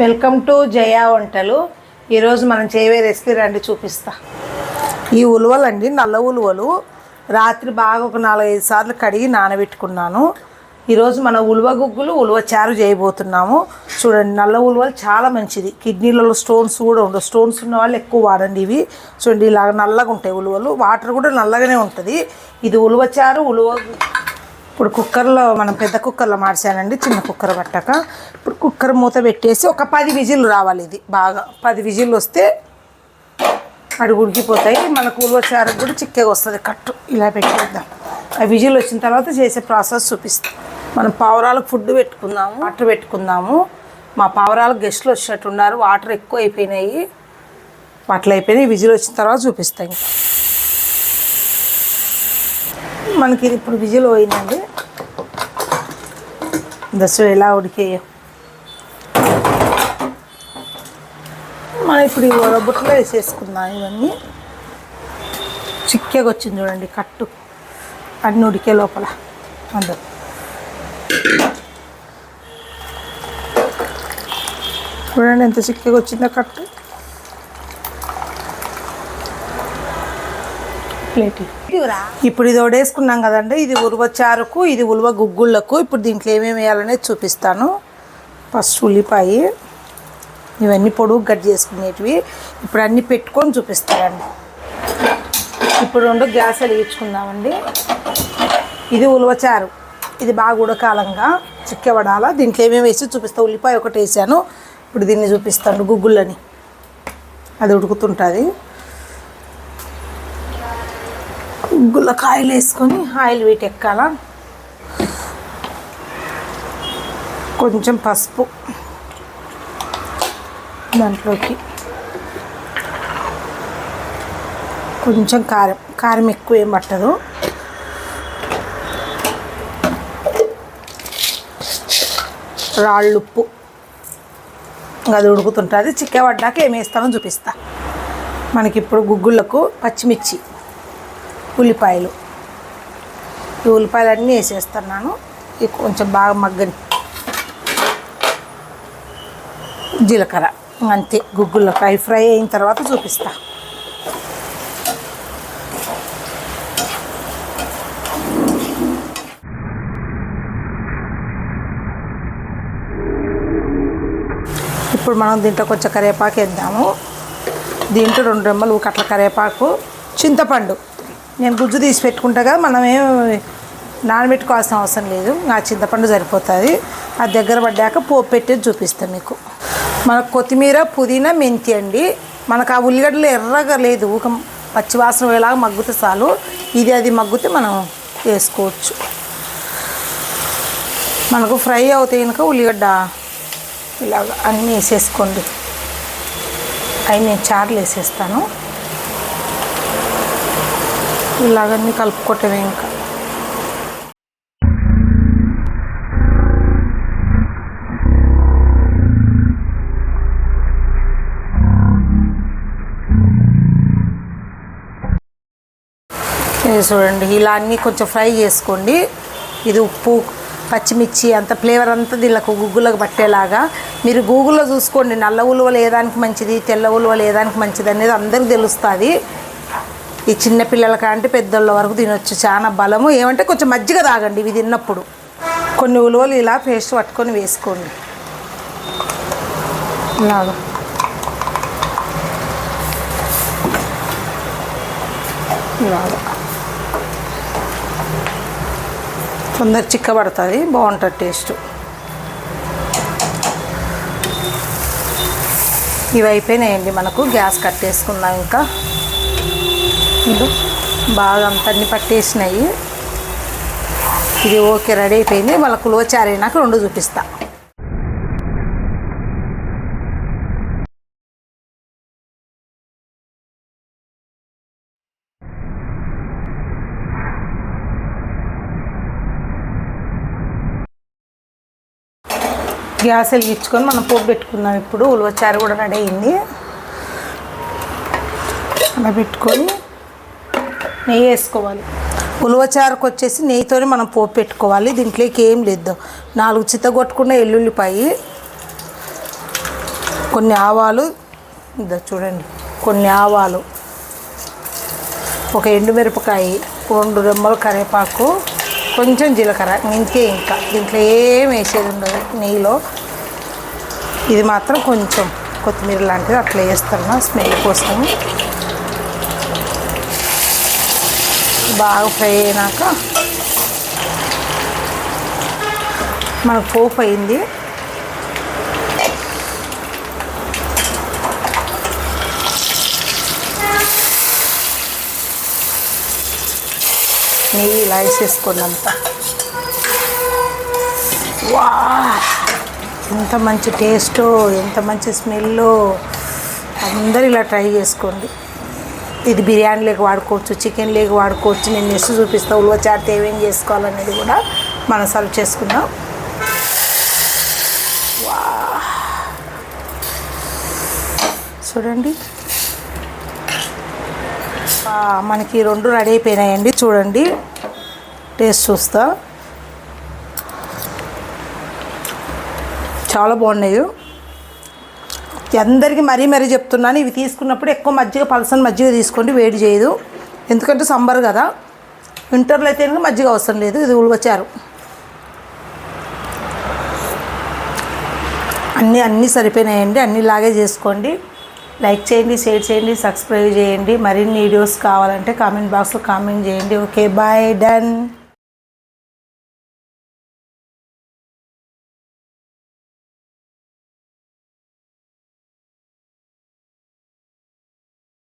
Welcome to జయా వంటలు. ఈరోజు మనం చేయవే రెసిపీ రండి చూపిస్తా. ఈ ఉలువలు అండి, నల్ల ఉలువలు రాత్రి బాగా ఒక 4-5 సార్లు కడిగి నానబెట్టుకున్నాను. ఈరోజు మన ఉలువ గుగ్గులు ఉలువ చారు చేయబోతున్నాము. చూడండి, నల్ల ఉలువలు చాలా మంచిది. కిడ్నీలలో స్టోన్స్ కూడా ఉండవు. స్టోన్స్ ఉన్న వాళ్ళు ఎక్కువ వాడండి ఇవి. చూడండి, ఇలాగ నల్లగా ఉంటాయి ఉలువలు. వాటర్ కూడా నల్లగానే ఉంటుంది. ఇది ఉలువ చారు. ఇప్పుడు కుక్కర్లో, మనం పెద్ద కుక్కర్లో మార్చానండి, చిన్న కుక్కర్ పట్టాక. ఇప్పుడు కుక్కర్ మూత పెట్టేసి ఒక 10 విజిల్లు రావాలి. ఇది బాగా 10 విజిల్లు వస్తే అడుగు ఉడికిపోతాయి. మనకు ఉలువ చారుకు కూడా చిక్కగా వస్తుంది. కట్టు ఇలా పెట్టేద్దాం. ఆ విజిల్ వచ్చిన తర్వాత చేసే ప్రాసెస్ చూపిస్తాం. మనం పావురాలకు ఫుడ్ పెట్టుకుందాము, వాటర్ పెట్టుకుందాము. మా పావురాలకు గెస్ట్లు వచ్చినట్టున్నారు. వాటర్ ఎక్కువ అయిపోయినాయి. వాటర్ అయిపోయినాయి. విజిల్ వచ్చిన తర్వాత చూపిస్తాం. ఇంకా మనకి ఇప్పుడు విజిల్ పోయిందండి. దశ ఎలా ఉడికేయో మనం ఇప్పుడు ఈ వరబుట్లో వేసేసుకుందాం. ఇవన్నీ చిక్కగా వచ్చింది చూడండి కట్టు, అన్నీ ఉడికే లోపల. అందరూ చూడండి ఎంత చిక్కగా వచ్చిందో కట్టు. ఇప్పుడు ఇది వడేసుకున్నాం కదండి. ఇది ఉలువ చారుకు, ఇది ఉలువ గుగ్గుళ్ళకు. ఇప్పుడు దీంట్లో ఏమేమి వేయాలనేది చూపిస్తాను. ఫస్ట్ ఉల్లిపాయ, ఇవన్నీ పొడుగు కట్ చేసుకునేటివి. ఇప్పుడు అన్నీ పెట్టుకొని చూపిస్తానండి. ఇప్పుడు 2 గ్యాస్ వెలిగించుకుందామండి. ఇది ఉలువ చారు. ఇది బాగా ఉడకాలంగా చిక్కబడాలా. దీంట్లో ఏమేమి వేసి చూపిస్తాను. ఉల్లిపాయ ఒకటి వేసాను. ఇప్పుడు దీన్ని చూపిస్తాను, గుగ్గుళ్ళని. అది ఉడుకుతుంటుంది. గుగ్గుళ్ళకి ఆయిల్ వేసుకొని, ఆయిల్ వీటి ఎక్కాల. కొంచెం పసుపు దాంట్లోకి, కొంచెం కారం. కారం ఎక్కువ ఏం పట్టదు. రాళ్ళుప్పు. అది ఉడుకుతుంటుంది. చిక్కబడ్డాక ఏం వేస్తానో చూపిస్తా. మనకిప్పుడు గుగ్గుళ్ళకు పచ్చిమిర్చి, ఉల్లిపాయలు, ఈ ఉల్లిపాయలన్నీ వేసేస్తున్నాను. ఇవి కొంచెం బాగా మగ్గని. జీలకర్ర, అంతే. గుగ్గుళ్ళకి అవి ఫ్రై అయిన తర్వాత చూపిస్తా. ఇప్పుడు మనం దీంట్లో కొంచెం కరివేపాకు వేద్దాము. దీంట్లో 2 రెమ్మలు కట్ల కరివేపాకు, చింతపండు. నేను గుజ్జు తీసి పెట్టుకుంటాగా, మనమేం నానబెట్టుకోవాల్సిన అవసరం లేదు. నా చింతపండు సరిపోతుంది. అది దగ్గర పడ్డాక పోపు పెట్టేది చూపిస్తాను మీకు. మనకు కొత్తిమీర, పుదీనా, మెంతి అండి. మనకు ఆ ఉల్లిగడ్డలు ఎర్రగా లేదు, ఒక పచ్చివాసన వేలాగా మగ్గితే చాలు. ఇది అది మగ్గితే మనం వేసుకోవచ్చు. మనకు ఫ్రై అవుతాయి కనుక ఉల్లిగడ్డ ఇలాగ అన్నీ వేసేసుకోండి. అవి నేను చారులు వేసేస్తాను. ఇలాగన్నీ కలుపుకోవటమే. ఇంకా చూడండి, ఇలా అన్నీ కొంచెం ఫ్రై చేసుకోండి. ఇది ఉప్పు, పచ్చిమిర్చి అంత ఫ్లేవర్ అంతా దీనికి గుగ్గులకు పట్టేలాగా మీరు గూగుల్లో చూసుకోండి. నల్ల ఉలువలు ఏదానికి మంచిది, తెల్ల ఉలువలు ఏదానికి మంచిది అనేది అందరికీ తెలుస్తుంది. ఈ చిన్నపిల్లల కంటే పెద్దోళ్ళ వరకు తినొచ్చు. చాలా బలము. ఏమంటే కొంచెం మజ్జిగ తాగండి ఇవి తిన్నప్పుడు. కొన్ని ఉలువలు ఇలా పేస్ట్ పట్టుకొని వేసుకోండి. ఇలాగా ఇలాగా తొందర చిక్కబడుతుంది, బాగుంటుంది టేస్ట్. ఇవి అయిపోయినాయండి. మనకు గ్యాస్ కట్టేసుకుందాం. ఇంకా ఇది బాగా అంతన్ని పట్టేసినాయి. ఇది ఓకే, రెడీ అయిపోయింది. మళ్ళీ ఉలువ చారు అయినాక 2 చూపిస్తా. గ్యాస్ వెలిగించుకొని మనం పోపు పెట్టుకుందాం. ఇప్పుడు ఉలువ చారు కూడా రెడీ అయింది. అలా పెట్టుకొని నెయ్యి వేసుకోవాలి. ఉలువ చారుకు వచ్చేసి నెయ్యితోనే మనం పోపు పెట్టుకోవాలి. దీంట్లోకి ఏం లేదు. 4 చిత్తగొట్టుకున్న ఎల్లుల్లిపాయి, కొన్ని ఆవాలు, ఇదో చూడండి, కొన్ని ఆవాలు, ఒక ఎండుమిరపకాయ, 2 రెమ్మలు కరివేపాకు, కొంచెం జీలకర్ర, ఇంకే. ఇంకా దీంట్లో ఏం వేసేది ఉండదు నెయ్యిలో. ఇది మాత్రం కొంచెం కొత్తిమీర లాంటిది అట్లా వేస్తున్నా స్మెల్ కోసం. బాగా ఫ్రై అయినాక మనకు పోపు అయింది. నెయ్యి ఇలా వేసేసుకోండి అంతా. వా, ఎంత మంచి టేస్టో, ఎంత మంచి స్మెల్లో. అందరూ ఇలా ట్రై చేసుకోండి. ఇది బిర్యానీలోకి వాడుకోవచ్చు, చికెన్లోకి వాడుకోవచ్చు. నేను నెక్స్ట్ చూపిస్తాను ఉలువ చారుతో ఏమేం చేసుకోవాలనేది కూడా మనం సర్వ్ చేసుకుందాం. వా, చూడండి, మనకి 2 రెడీ అయిపోయినాయండి. చూడండి, టేస్ట్ చూస్తా. చాలా బాగున్నాయి. అందరికీ మరీ చెప్తున్నాను, ఇవి తీసుకున్నప్పుడు ఎక్కువ మజ్జిగ, పలసని మజ్జిగ తీసుకోండి, వేడి చేయదు. ఎందుకంటే సమ్మర్ కదా, వింటర్లో అయితే మజ్జిగ అవసరం లేదు. ఇది ఉలవచారు. అన్నీ సరిపోయినాయండి. అన్నిలాగే చేసుకోండి. లైక్ చేయండి, షేర్ చేయండి, సబ్స్క్రైబ్ చేయండి. మరిన్ని వీడియోస్ కావాలంటే కామెంట్ బాక్స్లో కామెంట్ చేయండి. Okay, bye, done.